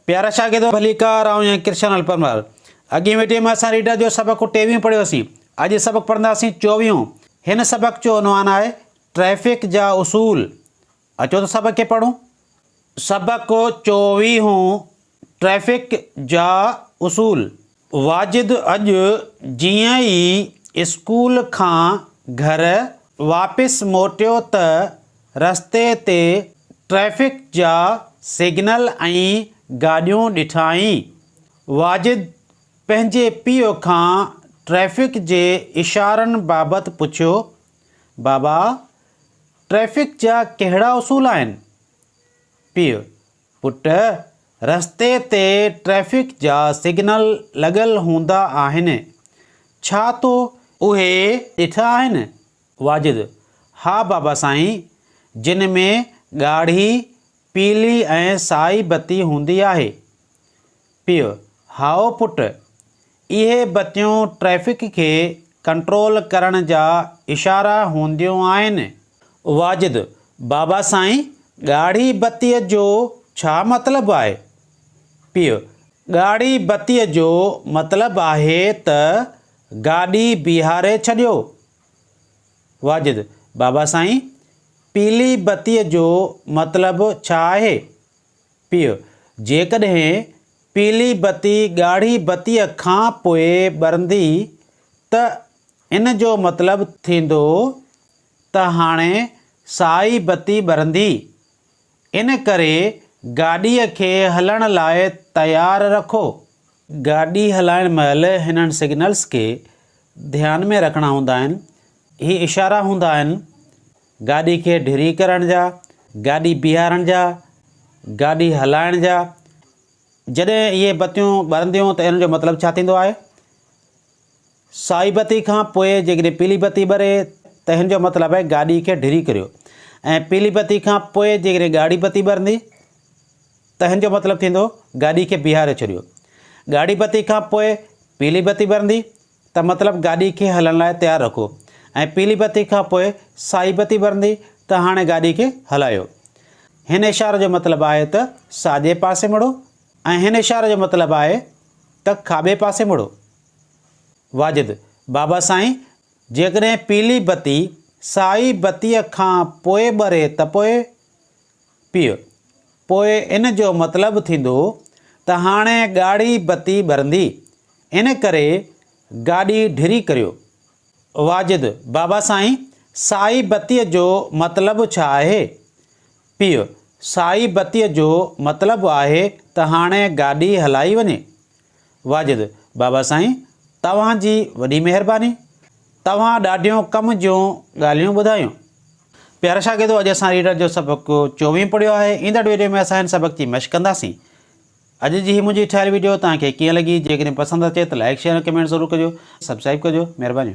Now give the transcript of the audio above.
प्यारा शागिर्दो भलीकार ऐं कृष्ण अलपरमल अॻे वीडियो में असां रीडर जो सबक 23 पढ़ियोसीं। अॼु सबक पढ़ंदासीं 24। हिन सबक जो उनवान आहे ट्रैफिक जा उसूल। अचो त सबक खे पढ़ूं। सबक 24 ट्रैफिक जा उसूल। वाजिद अॼु जीअं ई स्कूल खां घर वापसि मोटियो त रस्ते ते ट्रैफिक जा सिग्नल ऐं गाॾियूं ॾिठाई। वाजिद पंहिंजे पीउ खां ट्रैफिक जे इशारनि बाबति पुछियो, बाबा ट्रैफिक जा कहिड़ा उसूल आहिनि? पीउ, पुट रस्ते ते ट्रैफिक जा सिग्नल लॻल हूंदा आहिनि, छा तो उहे ॾिठा आहिनि? वाजिद, हा बाबा साईं, जिन में ॻाढ़ी पीली ऐं साई बत्ती हूंदी आहे। पीउ, हाओ पुट, इहे बत्तियूं ट्रैफिक खे कंट्रोल करण जा इशारा हूंदियूं आहिनि। वाजिद, बाबा साईं, ॻाढ़ी बत्तीअ जो छा मतिलबु आहे? पीउ, ॻाढ़ी बत्तीअ जो मतिलबु आहे त गाॾी बीहारे छॾियो। वाजिद, बाबा साईं, पीली बत्तीअ जो मतिलबु छा आहे? पीउ, जेकॾहिं पीली बत्ती ॻाढ़ी बत्तीअ खां पोइ ॿरंदी त इन जो मतिलबु थींदो त हाणे साई बत्ती ॿरंदी। इन करे गाॾीअ खे हलण लाइ तयारु रखो। गाॾी हलाइण महिल हिननि सिग्नल्स खे ध्यान में रखणा हूंदा आहिनि। ही इशारा हूंदा आहिनि गाॾी खे ढिरी करण जा, गाॾी बीहारण जा, गाॾी हलाइण जा। जॾहिं इहे बत्तियूं ॿरंदियूं त इन जो मतिलबु छा थींदो आहे? साई बत्ती खां पोइ जेकॾहिं पीली बत्ती ॿरे त हिन जो मतिलबु आहे गाॾी खे ढिरी करियो, ऐं पीली बत्ती खां पोइ जेकॾहिं ॻाढ़ी बत्ती ॿरंदी त हिन जो मतिलबु थींदो गाॾी खे बीहारे छॾियो। ॻाढ़ी बत्ती खां पोइ पीली बत्ती ॿरंदी त मतिलबु गाॾी खे हलण लाइ तयारु रखो, ऐं पीली बत्ती खां पोइ साई बत्ती ॿरंदी त हाणे गाॾी खे हलायो। हिन इशारे जो मतिलबु आहे त साॼे पासे मुड़ो, ऐं हिन इशारे जो मतिलबु आहे त खाॿे पासे मुड़ो। वाजिद, बाबा साईं, जेकॾहिं पीली बत्ती साई बत्तीअ खां पोइ ॿरे त पोइ? पीउ, पोइ इन जो मतिलबु थींदो त हाणे ॻाढ़ी बत्ती ॿरंदी, इन करे गाॾी ढिरी करियो। वाजिद, बाबा साईं, साई बत्तीअ जो मतिलबु छा आहे? पीउ, साई बत्तीअ जो मतिलबु आहे त हाणे गाॾी हलाई वञे। वाजिद, बाबा साईं, तव्हांजी वॾी महिरबानी, तव्हां ॾाढियूं कम जूं ॻाल्हियूं ॿुधायूं। प्यारा शागिर्दो, अॼु असां रीडर जो सबक 24 पढ़ियो आहे। ईंदड़ वीडियो में असां हिन सबक जी मश्क कंदासीं। अॼु जी मुंहिंजी ठहियल वीडियो तव्हांखे कीअं लॻी? जेकॾहिं पसंदि अचे त लाइक शेयर कमेंट ज़रूरु कजो, सब्सक्राइब कजो। महिरबानी।